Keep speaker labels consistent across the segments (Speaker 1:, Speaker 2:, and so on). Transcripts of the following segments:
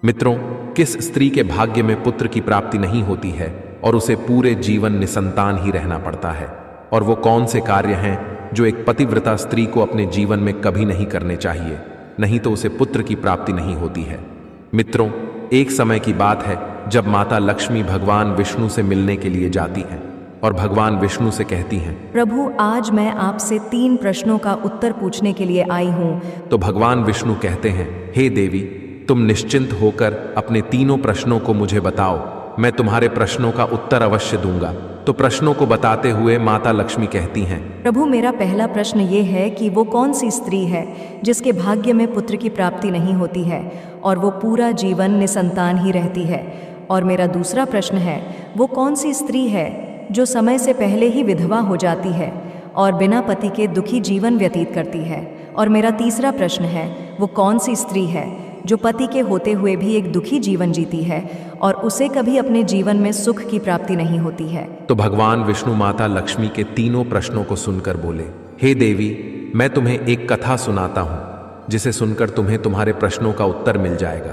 Speaker 1: मित्रों, किस स्त्री के भाग्य में पुत्र की प्राप्ति नहीं होती है और उसे पूरे जीवन निसंतान ही रहना पड़ता है? और वो कौन से कार्य हैं जो एक पतिव्रता स्त्री को अपने जीवन में कभी नहीं करने चाहिए, नहीं तो उसे पुत्र की प्राप्ति नहीं होती है? मित्रों, एक समय की बात है जब माता लक्ष्मी भगवान विष्णु से मिलने के लिए जाती हैं और भगवान विष्णु से कहती हैं,
Speaker 2: प्रभु, आज मैं आपसे 3 प्रश्नों का उत्तर पूछने के लिए आई हूँ।
Speaker 1: तो भगवान विष्णु कहते हैं, हे देवी, तुम निश्चिंत होकर अपने तीनों प्रश्नों को मुझे बताओ, मैं तुम्हारे प्रश्नों का उत्तर अवश्य दूंगा। तो प्रश्नों को बताते हुए माता लक्ष्मी कहती हैं,
Speaker 2: प्रभु, मेरा पहला प्रश्न ये है कि वो कौन सी स्त्री है जिसके भाग्य में पुत्र की प्राप्ति नहीं होती है और वो पूरा जीवन निसंतान ही रहती है। और मेरा दूसरा प्रश्न है, वो कौन सी स्त्री है जो समय से पहले ही विधवा हो जाती है और बिना पति के दुखी जीवन व्यतीत करती है। और मेरा तीसरा प्रश्न है, वो कौन सी स्त्री है जो पति के होते हुए भी एक दुखी जीवन जीती है और उसे कभी अपने जीवन में सुख की प्राप्ति नहीं होती है।
Speaker 1: तो भगवान विष्णु माता लक्ष्मी के तीनों प्रश्नों को सुनकर बोले, हे देवी, मैं तुम्हें एक कथा सुनाता हूँ जिसे सुनकर तुम्हें तुम्हारे प्रश्नों का उत्तर मिल जाएगा,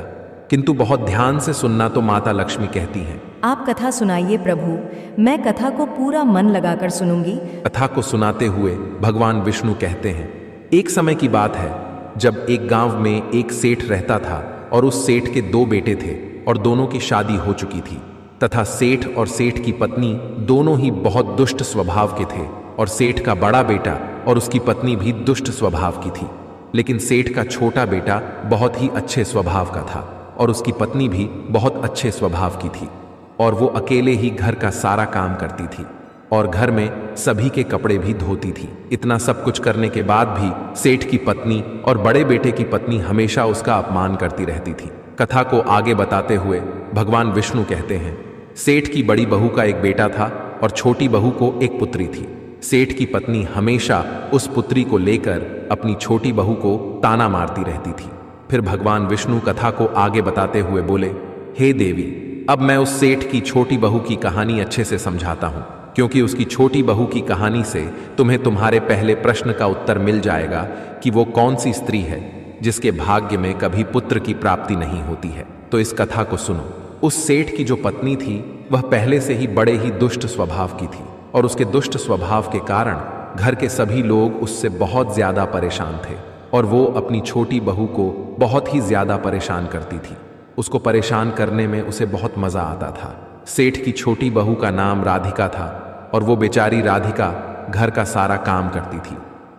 Speaker 1: किंतु बहुत ध्यान से सुनना। तो माता लक्ष्मी कहती हैं,
Speaker 2: आप कथा सुनाइए प्रभु, मैं कथा को पूरा मन लगाकर सुनूंगी।
Speaker 1: कथा को सुनाते हुए भगवान विष्णु कहते हैं, एक समय की बात है जब एक गांव में एक सेठ रहता था और उस सेठ के 2 बेटे थे और दोनों की शादी हो चुकी थी तथा सेठ और सेठ की पत्नी दोनों ही बहुत दुष्ट स्वभाव के थे और सेठ का बड़ा बेटा और उसकी पत्नी भी दुष्ट स्वभाव की थी, लेकिन सेठ का छोटा बेटा बहुत ही अच्छे स्वभाव का था और उसकी पत्नी भी बहुत अच्छे स्वभाव की थी और वो अकेले ही घर का सारा काम करती थी और घर में सभी के कपड़े भी धोती थी। इतना सब कुछ करने के बाद भी सेठ की पत्नी और बड़े बेटे की पत्नी हमेशा उसका अपमान करती रहती थी। कथा को आगे बताते हुए भगवान विष्णु कहते हैं, सेठ की बड़ी बहू का एक बेटा था और छोटी बहू को एक पुत्री थी। सेठ की पत्नी हमेशा उस पुत्री को लेकर अपनी छोटी बहू को ताना मारती रहती थी। फिर भगवान विष्णु कथा को आगे बताते हुए बोले, हे देवी, अब मैं उस सेठ की छोटी बहू की कहानी अच्छे से समझाता हूँ, क्योंकि उसकी छोटी बहू की कहानी से तुम्हें तुम्हारे पहले प्रश्न का उत्तर मिल जाएगा कि वो कौन सी स्त्री है जिसके भाग्य में कभी पुत्र की प्राप्ति नहीं होती है। तो इस कथा को सुनो। उस सेठ की जो पत्नी थी वह पहले से ही बड़े ही दुष्ट स्वभाव की थी और उसके दुष्ट स्वभाव के कारण घर के सभी लोग उससे बहुत ज्यादा परेशान थे और वो अपनी छोटी बहू को बहुत ही ज्यादा परेशान करती थी। उसको परेशान करने में उसे बहुत मजा आता था। सेठ की छोटी बहू का नाम राधिका था और वो बेचारी राधिका घर का सारा काम करती थी,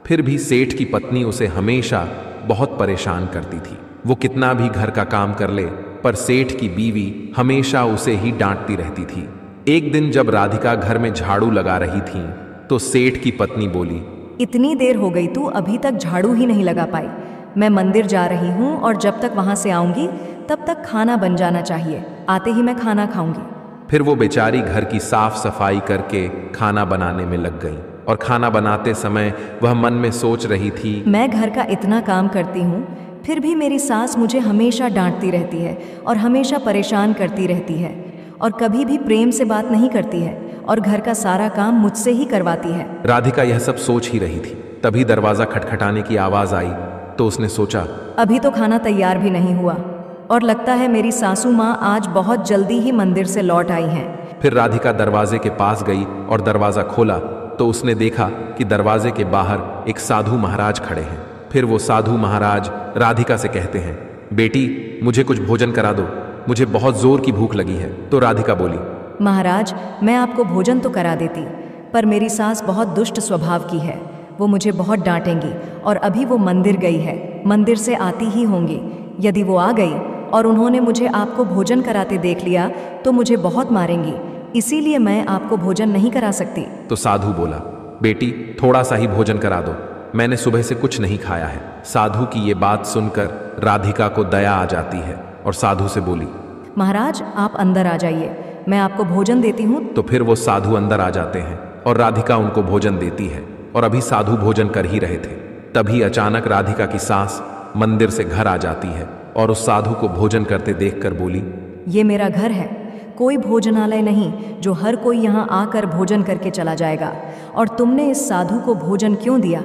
Speaker 1: फिर भी सेठ की पत्नी उसे हमेशा बहुत परेशान करती थी। वो कितना भी घर का काम कर ले पर सेठ की बीवी हमेशा उसे ही डांटती रहती थी। एक दिन जब राधिका घर में झाड़ू लगा रही थी तो सेठ की पत्नी बोली,
Speaker 2: इतनी देर हो गई, तू अभी तक झाड़ू ही नहीं लगा पाई। मैं मंदिर जा रही हूँ और जब तक वहां से आऊंगी तब तक खाना बन जाना चाहिए, आते ही मैं खाना खाऊंगी।
Speaker 1: फिर वो बेचारी घर की साफ सफाई करके खाना बनाने में लग गई और खाना बनाते समय वह मन में सोच रही थी,
Speaker 2: मैं घर का इतना काम करती हूँ फिर भी मेरी सास मुझे हमेशा डांटती रहती है और हमेशा परेशान करती रहती है और कभी भी प्रेम से बात नहीं करती है और घर का सारा काम मुझसे ही करवाती है।
Speaker 1: राधिका यह सब सोच ही रही थी, तभी दरवाजा खटखटाने की आवाज आई तो उसने सोचा,
Speaker 2: अभी तो खाना तैयार भी नहीं हुआ और लगता है मेरी सासू माँ आज बहुत जल्दी ही मंदिर से लौट आई हैं।
Speaker 1: फिर राधिका दरवाजे के पास गई और दरवाजा खोला तो उसने देखा कि दरवाजे के बाहर एक साधु महाराज खड़े हैं। फिर वो साधु महाराज राधिका से कहते हैं, बेटी, मुझे कुछ भोजन करा दो, मुझे बहुत जोर की भूख लगी है। तो राधिका बोली,
Speaker 2: महाराज, मैं आपको भोजन तो करा देती, पर मेरी सास बहुत दुष्ट स्वभाव की है, वो मुझे बहुत डांटेंगी और अभी वो मंदिर गई है, मंदिर से आती ही होंगी। यदि वो आ गई और उन्होंने मुझे आपको भोजन कराते देख लिया तो मुझे बहुत मारेंगी, इसीलिए मैं आपको भोजन नहीं करा सकती।
Speaker 1: तो साधु बोला, बेटी, थोड़ा सा ही भोजन करा दो, मैंने सुबह से कुछ नहीं खाया है। साधु की ये बात सुनकर राधिका को दया आ जाती है और साधु से बोली,
Speaker 2: महाराज, आप अंदर आ जाइए, मैं आपको भोजन देती हूँ।
Speaker 1: तो फिर वो साधु अंदर आ जाते हैं और राधिका उनको भोजन देती है और अभी साधु भोजन कर ही रहे थे, तभी अचानक राधिका की सास मंदिर से घर आ जाती है और उस साधु को भोजन करते देखकर बोली,
Speaker 2: ये मेरा घर है, कोई भोजनालय नहीं जो हर कोई यहाँ आकर भोजन करके चला जाएगा। और तुमने इस साधु को भोजन क्यों दिया?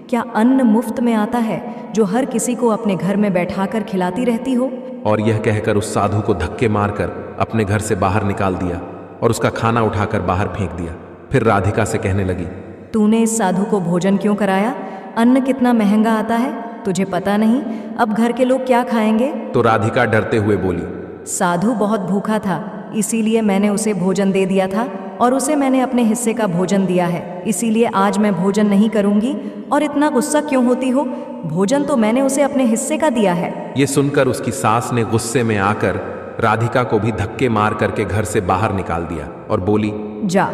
Speaker 2: क्या अन्न मुफ्त में आता है जो हर किसी को अपने घर में बैठाकर खिलाती रहती हो?
Speaker 1: और यह कहकर उस साधु को धक्के मारकर अपने घर से बाहर निकाल दिया और उसका खाना उठाकर बाहर फेंक दिया। फिर राधिका से कहने लगी,
Speaker 2: तूने इस साधु को भोजन क्यों कराया? अन्न कितना महंगा आता है, तुझे पता नहीं? अब घर के लोग क्या खाएंगे?
Speaker 1: तो राधिका डरते हुए बोली,
Speaker 2: साधु बहुत भूखा था, इसीलिए मैंने उसे भोजन दे दिया था और उसे मैंने अपने हिस्से का भोजन दिया है, इसीलिए आज मैं भोजन नहीं करूंगी। और इतना गुस्सा क्यों होती हो? भोजन तो मैंने उसे अपने हिस्से का दिया है।
Speaker 1: ये सुनकर उसकी सास ने गुस्से में आकर राधिका को भी धक्के मार करके घर से बाहर निकाल दिया और बोली,
Speaker 2: जा,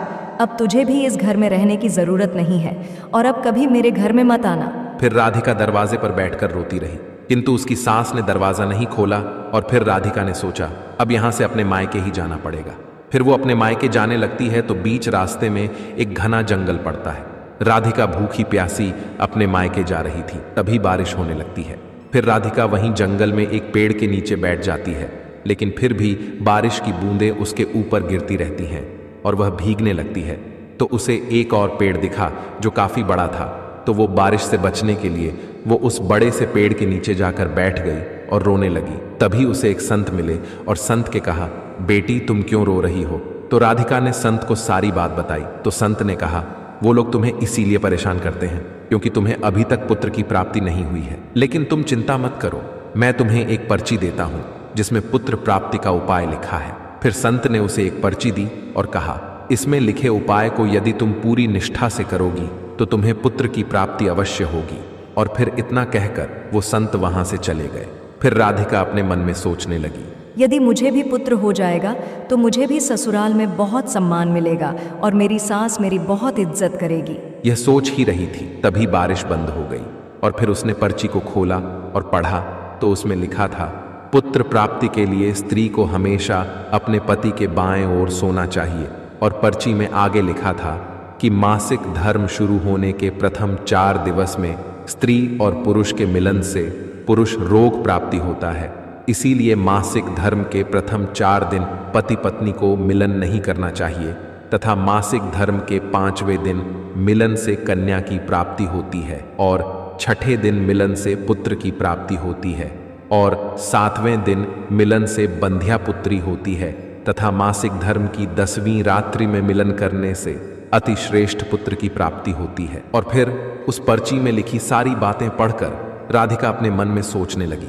Speaker 2: अब तुझे भी इस घर में रहने की जरूरत नहीं है और अब कभी मेरे घर में मत आना।
Speaker 1: फिर राधिका दरवाजे पर बैठकर रोती रही, किंतु उसकी सास ने दरवाजा नहीं खोला। और फिर राधिका ने सोचा, अब यहां से अपने मायके ही जाना पड़ेगा। फिर वो अपने मायके जाने लगती है तो बीच रास्ते में एक घना जंगल पड़ता है। राधिका भूखी प्यासी अपने मायके जा रही थी, तभी बारिश होने लगती है। फिर राधिका वहीं जंगल में एक पेड़ के नीचे बैठ जाती है, लेकिन फिर भी बारिश की बूंदें उसके ऊपर गिरती रहती हैं और वह भीगने लगती है। तो उसे एक और पेड़ दिखा जो काफी बड़ा था, तो वो बारिश से बचने के लिए वो उस बड़े से पेड़ के नीचे जाकर बैठ गई और रोने लगी। तभी उसे एक संत मिले और संत के कहा, बेटी तुम क्यों रो रही हो? तो राधिका ने संत को सारी बात बताई। तो संत ने कहा, वो लोग तुम्हें इसीलिए परेशान करते हैं क्योंकि तुम्हें अभी तक पुत्र की प्राप्ति नहीं हुई है, लेकिन तुम चिंता मत करो, मैं तुम्हें एक पर्ची देता हूं जिसमें पुत्र प्राप्ति का उपाय लिखा है। फिर संत ने उसे एक पर्ची दी और कहा, इसमें लिखे उपाय को यदि तुम पूरी निष्ठा से करोगी तो तुम्हें पुत्र की प्राप्ति अवश्य होगी। और फिर इतना कहकर वो संत वहां से चले गए। फिर राधिका अपने मन में सोचने लगी,
Speaker 2: यदि मुझे भी पुत्र हो जाएगा तो मुझे भी ससुराल में बहुत सम्मान मिलेगा और मेरी सास मेरी बहुत इज्जत करेगी।
Speaker 1: यह सोच ही रही थी, तभी बारिश बंद हो गई और फिर उसने पर्ची को खोला और पढ़ा तो उसमें लिखा था, पुत्र प्राप्ति के लिए स्त्री को हमेशा अपने पति के बाएं ओर सोना चाहिए। और पर्ची में आगे लिखा था कि मासिक धर्म शुरू होने के प्रथम 4 दिवस में स्त्री और पुरुष के मिलन से पुरुष रोग प्राप्ति होता है, इसीलिए मासिक धर्म के प्रथम 4 दिन पति पत्नी को मिलन नहीं करना चाहिए तथा मासिक धर्म के 5वें दिन मिलन से कन्या की प्राप्ति होती है और 6ठे दिन मिलन से पुत्र की प्राप्ति होती है और 7वें दिन मिलन से बंध्या पुत्री होती है तथा मासिक धर्म की 10वीं रात्रि में मिलन करने से अति श्रेष्ठ पुत्र की प्राप्ति होती है। और फिर उस पर्ची में लिखी सारी बातें पढ़कर राधिका अपने मन में सोचने लगी,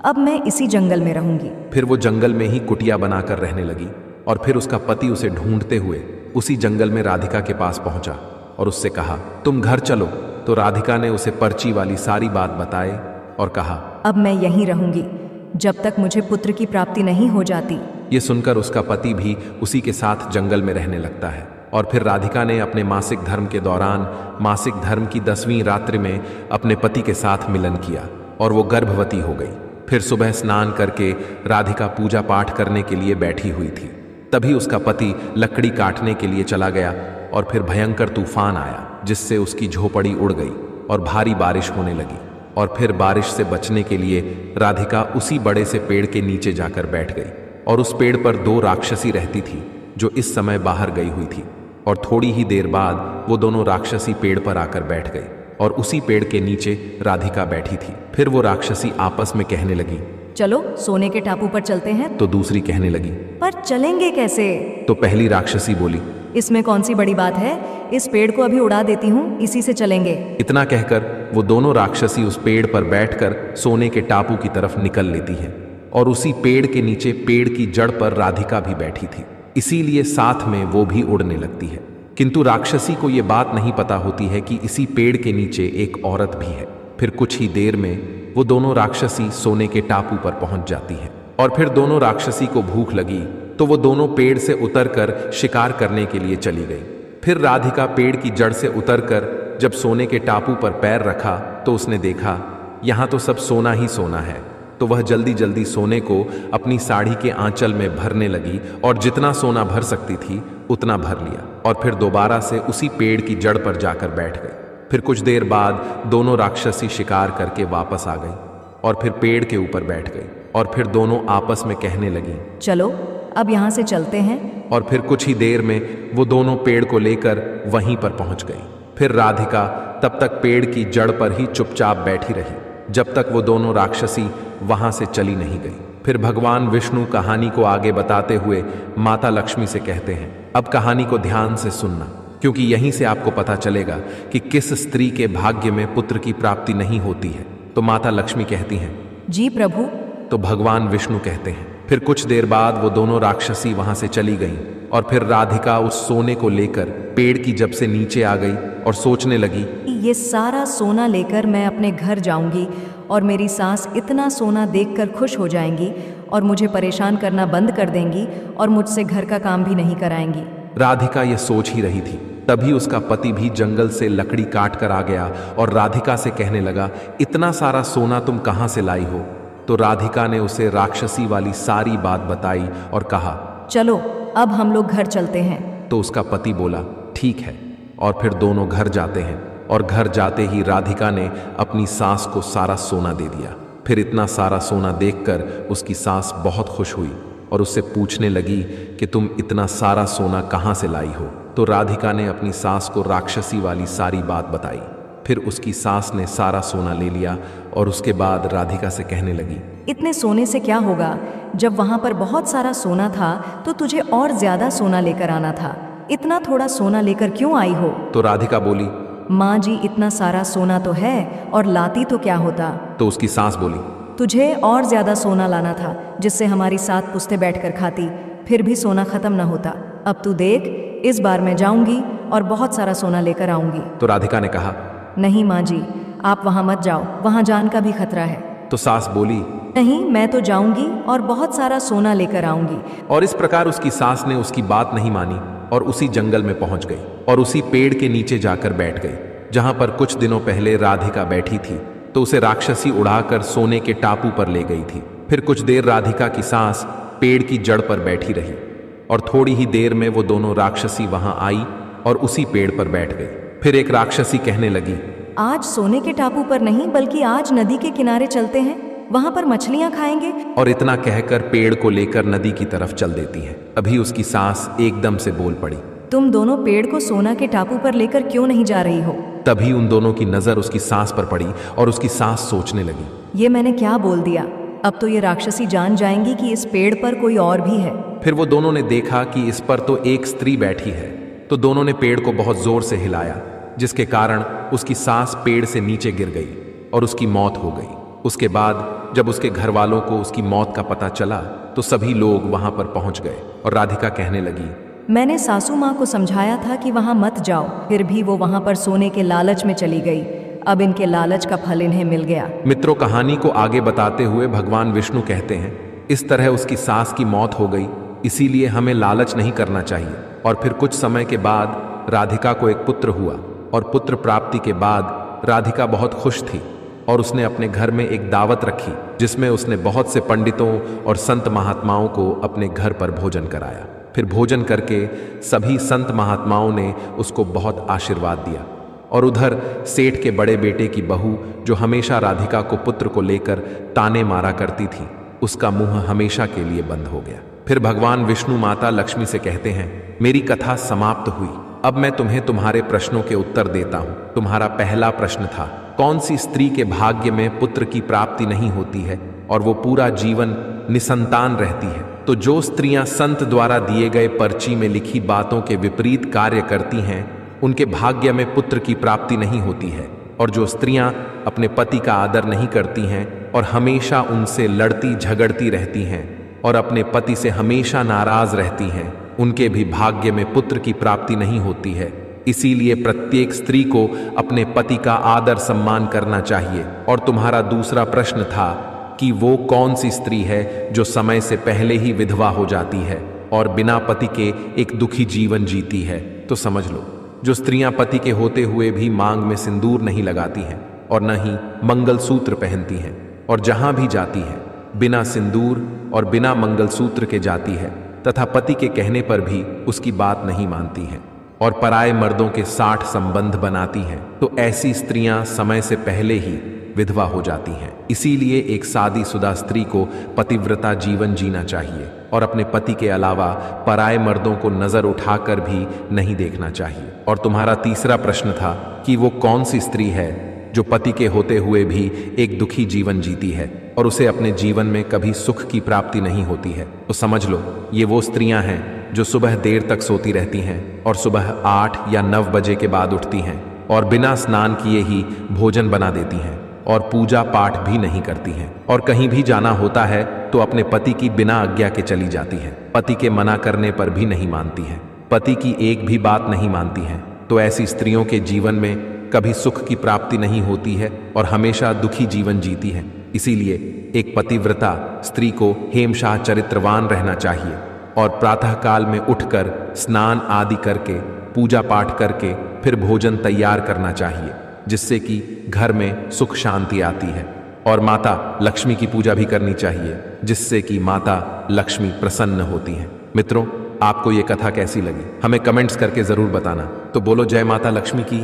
Speaker 2: अब मैं इसी जंगल में रहूंगी।
Speaker 1: फिर वो जंगल में ही कुटिया बनाकर रहने लगी और फिर उसका पति उसे ढूंढते हुए उसी जंगल में राधिका के पास पहुंचा और उससे कहा, तुम घर चलो। तो राधिका ने उसे पर्ची वाली सारी बात बताई और कहा,
Speaker 2: अब मैं यहीं रहूंगी जब तक मुझे पुत्र की प्राप्ति नहीं हो जाती।
Speaker 1: ये सुनकर उसका पति भी उसी के साथ जंगल में रहने लगता है। और फिर राधिका ने अपने मासिक धर्म के दौरान मासिक धर्म की 10वीं रात्रि में अपने पति के साथ मिलन किया और वो गर्भवती हो गई। फिर सुबह स्नान करके राधिका पूजा पाठ करने के लिए बैठी हुई थी, तभी उसका पति लकड़ी काटने के लिए चला गया और फिर भयंकर तूफान आया जिससे उसकी झोपड़ी उड़ गई और भारी बारिश होने लगी। और फिर बारिश से बचने के लिए राधिका उसी बड़े से पेड़ के नीचे जाकर बैठ गई और उस पेड़ पर 2 राक्षसी रहती थी जो इस समय बाहर गई हुई थी। और थोड़ी ही देर बाद वो दोनों राक्षसी पेड़ पर आकर बैठ गई और उसी पेड़ के नीचे राधिका बैठी थी। फिर वो राक्षसी आपस में कहने लगी,
Speaker 2: चलो सोने के टापू पर चलते हैं।
Speaker 1: तो दूसरी कहने लगी,
Speaker 2: पर चलेंगे कैसे?
Speaker 1: तो पहली राक्षसी बोली,
Speaker 2: इसमें कौन सी बड़ी बात है, इस पेड़ को अभी उड़ा देती हूँ, इसी से चलेंगे।
Speaker 1: इतना कहकर वो दोनों राक्षसी उस पेड़ पर बैठकर सोने के टापू की तरफ निकल लेती हैं और उसी पेड़ के नीचे पेड़ की जड़ पर राधिका भी बैठी थी, इसीलिए साथ में वो भी उड़ने लगती है। किंतु राक्षसी को ये बात नहीं पता होती है कि इसी पेड़ के नीचे एक औरत भी है। फिर कुछ ही देर में वो दोनों राक्षसी सोने के टापू पर पहुंच जाती हैं और फिर दोनों राक्षसी को भूख लगी तो वो दोनों पेड़ से उतरकर शिकार करने के लिए चली गई। फिर राधिका पेड़ की जड़ से उतरकर जब सोने के टापू पर पैर रखा तो उसने देखा यहाँ तो सब सोना ही सोना है। तो वह जल्दी जल्दी सोने को अपनी साड़ी के आंचल में भरने लगी और जितना सोना भर सकती थी उतना भर लिया और फिर दोबारा से उसी पेड़ की जड़ पर जाकर बैठ गई। फिर कुछ देर बाद दोनों राक्षसी शिकार करके वापस आ गई और फिर पेड़ के ऊपर बैठ गई और फिर दोनों आपस में कहने लगी,
Speaker 2: चलो अब यहाँ से चलते हैं।
Speaker 1: और फिर कुछ ही देर में वो दोनों पेड़ को लेकर वहीं पर पहुंच गई। फिर राधिका तब तक पेड़ की जड़ पर ही चुपचाप बैठी रही जब तक वो दोनों राक्षसी वहां से चली नहीं गई। फिर भगवान विष्णु कहानी को आगे बताते हुए माता लक्ष्मी से कहते हैं, अब कहानी को ध्यान से सुनना, क्योंकि यहीं से आपको पता चलेगा कि किस स्त्री के भाग्य में पुत्र की प्राप्ति नहीं होती है। तो माता लक्ष्मी कहती हैं,
Speaker 2: जी प्रभु।
Speaker 1: तो भगवान विष्णु कहते हैं, फिर कुछ देर बाद वो दोनों राक्षसी वहां से चली गईं और फिर राधिका उस सोने को लेकर पेड़ की जब से नीचे आ गई और सोचने लगी,
Speaker 2: ये सारा सोना लेकर मैं अपने घर जाऊंगी और मेरी सास इतना सोना देखकर खुश हो जाएंगी और मुझे परेशान करना बंद कर देंगी और मुझसे घर का काम भी नहीं कराएंगी।
Speaker 1: राधिका ये सोच ही रही थी, तभी उसका पति भी जंगल से लकड़ी काट कर आ गया और राधिका से कहने लगा, इतना सारा सोना तुम कहाँ से लाई हो? तो राधिका ने उसे राक्षसी वाली सारी बात बताई और कहा,
Speaker 2: चलो अब हम लोग घर चलते हैं।
Speaker 1: तो उसका पति बोला, ठीक है। और फिर दोनों घर जाते हैं और घर जाते ही राधिका ने अपनी सास को सारा सोना दे दिया। फिर इतना सारा सोना देखकर उसकी सास बहुत खुश हुई और उससे पूछने लगी कि तुम इतना सारा सोना कहाँ से लाई हो? तो राधिका ने अपनी सास को राक्षसी वाली सारी बात बताई। फिर उसकी सास ने सारा सोना ले लिया और उसके बाद राधिका से कहने लगी,
Speaker 2: इतने सोने से क्या होगा? जब वहां पर बहुत सारा सोना था तो तुझे और ज्यादा सोना लेकर आना था। इतना थोड़ा सोना लेकर क्यों आई हो?
Speaker 1: तो राधिका बोली,
Speaker 2: माँ जी, इतना सारा सोना तो है और लाती तो क्या होता?
Speaker 1: तो उसकी सास बोली,
Speaker 2: तुझे और ज्यादा सोना लाना था जिससे हमारी 7 पुश्तें बैठकर खाती, फिर भी सोना खत्म ना होता। अब तू देख, इस बार मैं जाऊंगी और बहुत सारा सोना लेकर आऊंगी।
Speaker 1: तो राधिका ने कहा,
Speaker 2: नहीं माँ जी, आप वहां मत जाओ, वहां जान का भी खतरा है।
Speaker 1: तो सास बोली,
Speaker 2: नहीं, मैं तो जाऊंगी और बहुत सारा सोना लेकर आऊंगी।
Speaker 1: और इस प्रकार उसकी सास ने उसकी बात नहीं मानी और उसी जंगल में पहुंच गई और उसी पेड़ के नीचे जाकर बैठ गई जहां पर कुछ दिनों पहले राधिका बैठी थी। तो उसे राक्षसी उड़ाकर सोने के टापू पर ले गई थी। फिर कुछ देर राधिका की सास पेड़ की जड़ पर बैठी रही और थोड़ी ही देर में वो दोनों राक्षसी वहां आई और उसी पेड़ पर बैठ गई। फिर एक राक्षसी कहने लगी,
Speaker 2: आज सोने के टापू पर नहीं बल्कि आज नदी के किनारे चलते हैं, वहां पर मछलियां खाएंगे।
Speaker 1: और इतना कहकर पेड़ को लेकर नदी की तरफ चल देती है। अभी उसकी सास एकदम से बोल पड़ी,
Speaker 2: तुम दोनों पेड़ को सोना के टापू पर लेकर क्यों नहीं जा रही हो?
Speaker 1: तभी उन दोनों की नजर उसकी सास पर पड़ी और उसकी सास सोचने लगी,
Speaker 2: ये मैंने क्या बोल दिया? अब तो ये राक्षसी जान जाएंगी कि इस पेड़ पर कोई और भी है।
Speaker 1: फिर वो दोनों ने देखा कि इस पर तो एक स्त्री बैठी है। तो दोनों ने पेड़ को बहुत जोर से हिलाया, जिसके कारण उसकी सास पेड़ से नीचे गिर गई और उसकी मौत हो गई। उसके बाद जब उसके घर वालों को उसकी मौत का पता चला तो सभी लोग वहां पर पहुंच गए और राधिका कहने लगी,
Speaker 2: मैंने सासू माँ को समझाया था कि वहां मत जाओ, फिर भी वो वहां पर सोने के लालच में चली गई। अब इनके लालच का फल इन्हें मिल गया।
Speaker 1: मित्रों, कहानी को आगे बताते हुए भगवान विष्णु कहते हैं, इस तरह उसकी सास की मौत हो गई, इसीलिए हमें लालच नहीं करना चाहिए। और फिर कुछ समय के बाद राधिका को एक पुत्र हुआ और पुत्र प्राप्ति के बाद राधिका बहुत खुश थी और उसने अपने घर में एक दावत रखी जिसमें उसने बहुत से पंडितों और संत महात्माओं को अपने घर पर भोजन कराया। फिर भोजन करके सभी संत महात्माओं ने उसको बहुत आशीर्वाद दिया और उधर सेठ के बड़े बेटे की बहू, जो हमेशा राधिका को पुत्र को लेकर ताने मारा करती थी, उसका मुंह हमेशा के लिए बंद हो गया। फिर भगवान विष्णु माता लक्ष्मी से कहते हैं, मेरी कथा समाप्त हुई, अब मैं तुम्हें तुम्हारे प्रश्नों के उत्तर देता हूं। तुम्हारा पहला प्रश्न था, कौन सी स्त्री के भाग्य में पुत्र की प्राप्ति नहीं होती है और वो पूरा जीवन निसंतान रहती है? तो जो स्त्रियां संत द्वारा दिए गए पर्ची में लिखी बातों के विपरीत कार्य करती हैं, उनके भाग्य में पुत्र की प्राप्ति नहीं होती है। और जो स्त्रियां अपने पति का आदर नहीं करती हैं और हमेशा उनसे लड़ती झगड़ती रहती हैं और अपने पति से हमेशा नाराज रहती हैं, उनके भी भाग्य में पुत्र की प्राप्ति नहीं होती है। इसीलिए प्रत्येक स्त्री को अपने पति का आदर सम्मान करना चाहिए। और तुम्हारा दूसरा प्रश्न था कि वो कौन सी स्त्री है जो समय से पहले ही विधवा हो जाती है और बिना पति के एक दुखी जीवन जीती है। तो समझ लो, जो स्त्रियां पति के होते हुए भी मांग में सिंदूर नहीं लगाती हैं और न ही मंगलसूत्र पहनती हैं और जहां भी जाती है बिना सिंदूर और बिना मंगलसूत्र के जाती है तथा पति के कहने पर भी उसकी बात नहीं मानती हैं और पराये मर्दों के 60 संबंध बनाती हैं, तो ऐसी स्त्रियां समय से पहले ही विधवा हो जाती हैं। इसीलिए एक शादीशुदा स्त्री को पतिव्रता जीवन जीना चाहिए और अपने पति के अलावा पराये मर्दों को नजर उठाकर भी नहीं देखना चाहिए। और तुम्हारा तीसरा प्रश्न था कि वो कौन सी स्त्री है जो पति के होते हुए भी एक दुखी जीवन जीती है और उसे अपने जीवन में कभी सुख की प्राप्ति नहीं होती है, तो समझ लो ये वो स्त्रियां हैं जो सुबह देर तक सोती रहती हैं और सुबह 8 या 9 बजे के बाद उठती हैं और बिना स्नान किए ही भोजन बना देती हैं और पूजा पाठ भी नहीं करती हैं, और कहीं भी जाना होता है तो अपने पति की बिना आज्ञा के चली जाती हैं, पति के मना करने पर भी नहीं मानती हैं, पति की एक भी बात नहीं मानती हैं। तो ऐसी स्त्रियों के जीवन में कभी सुख की प्राप्ति नहीं होती है और हमेशा दुखी जीवन जीती है। इसीलिए एक पतिव्रता स्त्री को हेमशाह चरित्रवान रहना चाहिए और प्रातःकाल में उठकर स्नान आदि करके पूजा पाठ करके फिर भोजन तैयार करना चाहिए, जिससे कि घर में सुख शांति आती है। और माता लक्ष्मी की पूजा भी करनी चाहिए, जिससे कि माता लक्ष्मी प्रसन्न होती हैं। मित्रों, आपको ये कथा कैसी लगी हमें कमेंट्स करके जरूर बताना। तो बोलो जय माता लक्ष्मी की।